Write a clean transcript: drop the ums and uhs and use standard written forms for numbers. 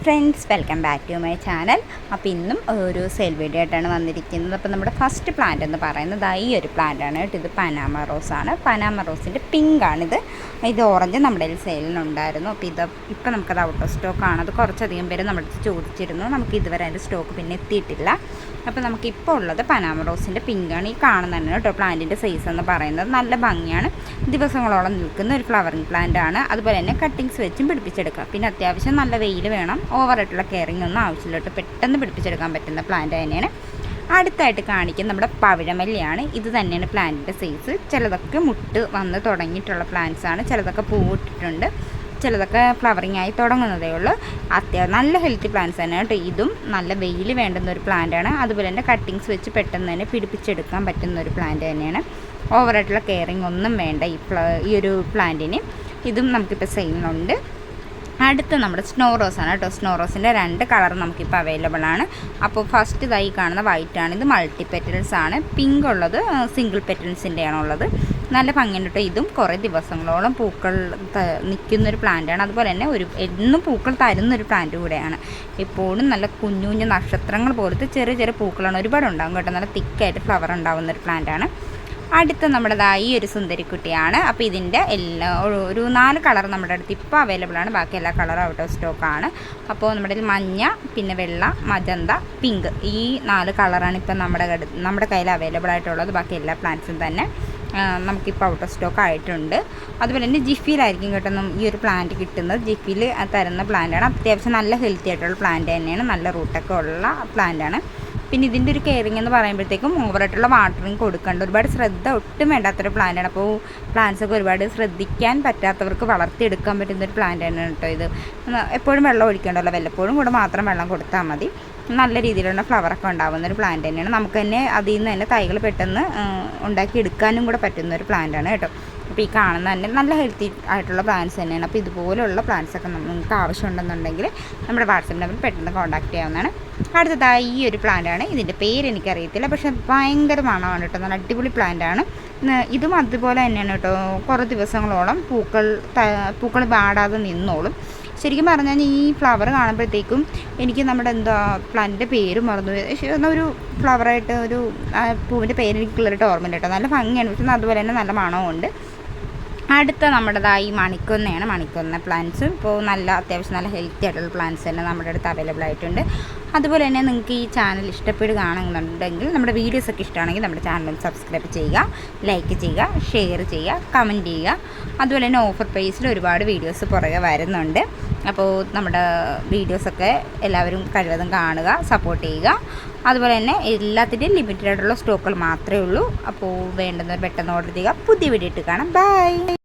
Friends, welcome back to my channel. അപ്പോൾ ഇന്നും ഒരു സെയിൽ വീഡിയോ ആയിട്ടാണ് വന്നിരിക്കുന്നത്. അപ്പോൾ നമ്മുടെ ഫസ്റ്റ് പ്ലാന്റ് എന്ന് പറയുന്നത് ഈ ഒരു പ്ലാന്റാണ് കേട്ടോ. ഇത് പനാമ റോസാണ്. പനാമ റോസിൻ്റെ പിങ്കാണിത്. ഇത് ഓറഞ്ച് നമ്മുടെ കയ്യിൽ സെയിലിനുണ്ടായിരുന്നു. അപ്പോൾ ഇപ്പോൾ നമുക്കത് ഔട്ട് ഓഫ് സ്റ്റോക്കാണ്. അത് കുറച്ചധികം പേര് നമ്മുടെ അടുത്ത് ചോദിച്ചിരുന്നു. നമുക്ക് ഇതുവരെ അതിൻ്റെ സ്റ്റോക്ക് പിന്നെ എത്തിയിട്ടില്ല. അപ്പോൾ നമുക്കിപ്പോൾ ഉള്ളത് പനാമ റോസിൻ്റെ പിങ്കാണ്. ഈ കാണുന്നതാണ് കേട്ടോ പ്ലാന്റിൻ്റെ സൈസ് എന്ന് പറയുന്നത്. നല്ല ഭംഗിയാണ്, ദിവസങ്ങളോളം നിൽക്കുന്ന ഒരു ഫ്ലവറിങ് പ്ലാന്റ് ആണ്. അതുപോലെ തന്നെ കട്ടിങ്സ് വെച്ചും പിടിപ്പിച്ചെടുക്കാം. പിന്നെ അത്യാവശ്യം നല്ല വെയിൽ വേണം, ഓവറായിട്ടുള്ള കെയറിങ് ഒന്നും ആവശ്യമില്ല. പെട്ടെന്ന് പിടിപ്പിച്ചെടുക്കാൻ പറ്റുന്ന പ്ലാന്റ് തന്നെയാണ്. അടുത്തായിട്ട് കാണിക്കുന്നത് നമ്മുടെ പവിഴമല്ലിയാണ്. ഇത് തന്നെയാണ് പ്ലാന്റിൻ്റെ സൈസ്. ചിലതൊക്കെ മുട്ട് വന്ന് തുടങ്ങിയിട്ടുള്ള പ്ലാന്റ്സ് ആണ്, ചിലതൊക്കെ പൂവിട്ടിട്ടുണ്ട്, ചിലതൊക്കെ ഫ്ലവറിങ് ആയി തുടങ്ങുന്നതേ ഉള്ളൂ. നല്ല ഹെൽത്തി പ്ലാന്റ്സ് തന്നെ കേട്ടോ. ഇതും നല്ല വെയിൽ വേണ്ടുന്ന ഒരു പ്ലാന്റാണ്. അതുപോലെ തന്നെ കട്ടിങ്സ് വെച്ച് പെട്ടെന്ന് തന്നെ പിടിപ്പിച്ചെടുക്കാൻ പറ്റുന്ന ഒരു പ്ലാന്റ് തന്നെയാണ്. ഓവറായിട്ടുള്ള കെയറിങ് ഒന്നും വേണ്ട ഈ ഒരു പ്ലാന്റിന്. ഇതും നമുക്കിപ്പോൾ സെയിലുണ്ട്. അടുത്ത നമ്മുടെ സ്നോ റോസാണ് കേട്ടോ. സ്നോ റോസിൻ്റെ 2 കളർ നമുക്കിപ്പോൾ അവൈലബിൾ ആണ്. അപ്പോൾ ഫസ്റ്റ് ഇതായി കാണുന്ന വൈറ്റാണ്. ഇത് മൾട്ടി പെറ്റൽസ് ആണ്. പിങ്ക് ഉള്ളത് സിംഗിൾ പെറ്റൽസിൻ്റെ ആണുള്ളത്. നല്ല ഭംഗിയുണ്ട് കേട്ടോ. ഇതും കുറേ ദിവസങ്ങളോളം പൂക്കൾ നിൽക്കുന്നൊരു പ്ലാന്റാണ്. അതുപോലെ തന്നെ എന്നും പൂക്കൾ തരുന്നൊരു പ്ലാന്റ് കൂടെയാണ്. എപ്പോഴും നല്ല കുഞ്ഞു കുഞ്ഞു നക്ഷത്രങ്ങൾ പോലത്തെ ചെറിയ ചെറിയ പൂക്കളാണ് ഒരുപാട് ഉണ്ടാകും കേട്ടോ. നല്ല തിക്കായിട്ട് ഫ്ലവർ ഉണ്ടാകുന്നൊരു പ്ലാന്റാണ്. അടുത്ത നമ്മുടേതായി ഒരു സുന്ദരിക്കുട്ടിയാണ്. അപ്പോൾ ഇതിൻ്റെ ഒരു 4 കളർ നമ്മുടെ അടുത്ത് ഇപ്പോൾ അവൈലബിൾ ആണ്. ബാക്കി എല്ലാ കളറും ഔട്ട് ഓഫ് സ്റ്റോക്കാണ്. അപ്പോൾ നമ്മുടെ മഞ്ഞ, പിന്നെ വെള്ള, മജന്ത, പിങ്ക്, ഈ 4 കളറാണ് ഇപ്പോൾ നമ്മുടെ കയ്യിൽ അവൈലബിൾ ആയിട്ടുള്ളത്. ബാക്കി എല്ലാ പ്ലാന്റ്സും തന്നെ നമുക്കിപ്പോൾ ഔട്ട് ഓഫ് സ്റ്റോക്ക് ആയിട്ടുണ്ട്. അതുപോലെ തന്നെ ജിഫിയിലായിരിക്കും കേട്ടോ ഈ ഒരു പ്ലാന്റ് കിട്ടുന്നത്. ജിഫിയിൽ തരുന്ന പ്ലാന്റാണ്. അത്യാവശ്യം നല്ല ഹെൽത്തി ആയിട്ടുള്ള പ്ലാന്റ് തന്നെയാണ്. നല്ല റൂട്ടൊക്കെ ഉള്ള പ്ലാന്റാണ്. പിന്നെ ഇതിൻ്റെ ഒരു കെയറിങ് എന്ന് പറയുമ്പോഴത്തേക്കും ഓവറായിട്ടുള്ള വാട്ടറിങ് കൊടുക്കേണ്ട, ഒരുപാട് ശ്രദ്ധ ഒട്ടും വേണ്ടാത്തൊരു പ്ലാന്റാണ്. അപ്പോൾ പ്ലാന്റ്സൊക്കെ ഒരുപാട് ശ്രദ്ധിക്കാൻ പറ്റാത്തവർക്ക് വളർത്തിയെടുക്കാൻ പറ്റുന്നൊരു പ്ലാന്റ് തന്നെയാണ് കേട്ടോ ഇത്. എപ്പോഴും വെള്ളം ഒഴിക്കേണ്ടല്ലോ, വല്ലപ്പോഴും കൂടെ മാത്രം വെള്ളം കൊടുത്താൽ മതി. നല്ല രീതിയിലുള്ള ഫ്ലവറൊക്കെ ഉണ്ടാകുന്ന ഒരു പ്ലാന്റ് തന്നെയാണ്. നമുക്ക് തന്നെ അതിൽ നിന്ന് തന്നെ തൈകൾ പെട്ടെന്ന് ഉണ്ടാക്കിയെടുക്കാനും കൂടെ പറ്റുന്ന ഒരു പ്ലാന്റാണ് കേട്ടോ. അപ്പോൾ ഈ കാണുന്ന തന്നെ നല്ല ഹെൽത്തി ആയിട്ടുള്ള പ്ലാന്റ്സ് തന്നെയാണ്. അപ്പോൾ ഇതുപോലുള്ള പ്ലാന്റ്സൊക്കെ നിങ്ങൾക്ക് ആവശ്യമുണ്ടെന്നുണ്ടെങ്കിൽ നമ്മുടെ വാട്സപ്പ് നമ്പറിൽ പെട്ടെന്ന് കോൺടാക്ട് ചെയ്യാവുന്നതാണ്. അടുത്തതായി ഈ ഒരു പ്ലാന്റാണ്. ഇതിൻ്റെ പേര് എനിക്കറിയത്തില്ല, പക്ഷേ ഭയങ്കര മണമാണ് കേട്ടോ. നല്ല അടിപൊളി പ്ലാന്റാണ്. ഇതും അതുപോലെ തന്നെയാണ് കേട്ടോ. കുറേ ദിവസങ്ങളോളം പൂക്കൾ വാടാതെ നിന്നോളും. ശരിക്കും പറഞ്ഞാൽ ഈ ഫ്ലവർ കാണുമ്പോഴത്തേക്കും എനിക്ക് നമ്മുടെ പ്ലാന്റിൻ്റെ പേര് മറന്നു. ഒരു ഫ്ലവറായിട്ട് ഒരു പൂവിൻ്റെ പേര് എനിക്ക് ക്ലിയറായിട്ട് ഓർമ്മയില്ല കേട്ടോ. നല്ല ഭംഗിയാണ്, പക്ഷേ അതുപോലെ തന്നെ നല്ല മണമുണ്ട്. അടുത്ത നമ്മുടേതായി മണിക്കൊന്നയാണ്. മണിക്കൊന്ന പ്ലാന്റ്സ് ഇപ്പോൾ അത്യാവശ്യം നല്ല ഹെൽത്തി ആയിട്ടുള്ള പ്ലാന്റ്സ് തന്നെ നമ്മുടെ അടുത്ത് അവൈലബിൾ ആയിട്ടുണ്ട്. അതുപോലെ തന്നെ നിങ്ങൾക്ക് ഈ ചാനൽ ഇഷ്ടപ്പെടുകയാണെന്നുണ്ടെങ്കിൽ, നമ്മുടെ വീഡിയോസൊക്കെ ഇഷ്ടമാണെങ്കിൽ നമ്മുടെ ചാനൽ സബ്സ്ക്രൈബ് ചെയ്യുക, ലൈക്ക് ചെയ്യുക, ഷെയർ ചെയ്യുക, കമൻറ്റ് ചെയ്യുക. അതുപോലെ തന്നെ ഓഫർ പ്രൈസിൽ ഒരുപാട് വീഡിയോസ് പുറകെ വരുന്നുണ്ട്. അപ്പോൾ നമ്മുടെ വീഡിയോസൊക്കെ എല്ലാവരും കഴിവതും കാണുക, സപ്പോർട്ട് ചെയ്യുക. അതുപോലെ തന്നെ എല്ലാത്തിൻ്റെയും ലിമിറ്റഡ് ആയിട്ടുള്ള സ്റ്റോക്കുകൾ മാത്രമേ ഉള്ളൂ. അപ്പോൾ വേണ്ടുന്നവർ പെട്ടെന്ന് ഓർഡർ ചെയ്യുക. പുതിയ വീഡിയോ ഇട്ട് കാണാം. ബൈ.